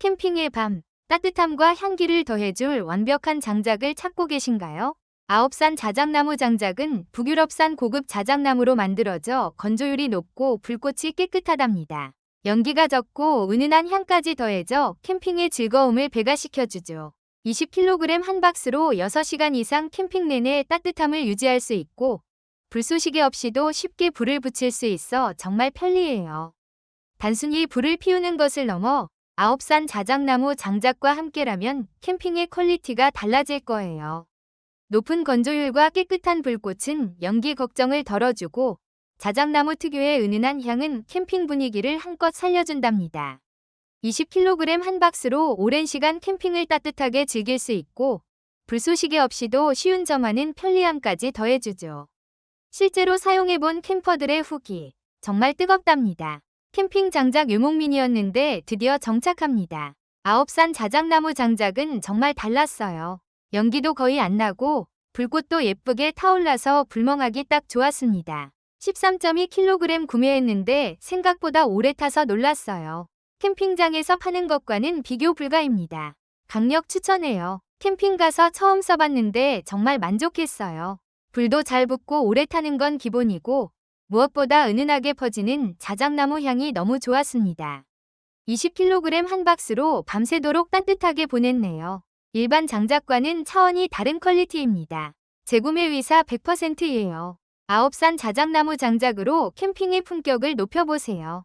캠핑의 밤, 따뜻함과 향기를 더해줄 완벽한 장작을 찾고 계신가요? 아홉산 자작나무 장작은 북유럽산 고급 자작나무로 만들어져 건조율이 높고 불꽃이 깨끗하답니다. 연기가 적고 은은한 향까지 더해져 캠핑의 즐거움을 배가시켜주죠. 20kg 한 박스로 6시간 이상 캠핑 내내 따뜻함을 유지할 수 있고 불쏘시개 없이도 쉽게 불을 붙일 수 있어 정말 편리해요. 단순히 불을 피우는 것을 넘어 아홉산 자작나무 장작과 함께라면 캠핑의 퀄리티가 달라질 거예요. 높은 건조율과 깨끗한 불꽃은 연기 걱정을 덜어주고 자작나무 특유의 은은한 향은 캠핑 분위기를 한껏 살려준답니다. 20kg 한 박스로 오랜 시간 캠핑을 따뜻하게 즐길 수 있고 불쏘시개 없이도 쉬운 점하는 편리함까지 더해주죠. 실제로 사용해본 캠퍼들의 후기, 정말 뜨겁답니다. 캠핑 장작 유목민이었는데 드디어 정착합니다. 아홉산 자작나무 장작은 정말 달랐어요. 연기도 거의 안 나고 불꽃도 예쁘게 타올라서 불멍하기 딱 좋았습니다. 13.2kg 구매했는데 생각보다 오래 타서 놀랐어요. 캠핑장에서 파는 것과는 비교 불가입니다. 강력 추천해요. 캠핑 가서 처음 써봤는데 정말 만족했어요. 불도 잘 붙고 오래 타는 건 기본이고 무엇보다 은은하게 퍼지는 자작나무 향이 너무 좋았습니다. 20kg 한 박스로 밤새도록 따뜻하게 보냈네요. 일반 장작과는 차원이 다른 퀄리티입니다. 재구매 의사 100%예요. 아홉산 자작나무 장작으로 캠핑의 품격을 높여보세요.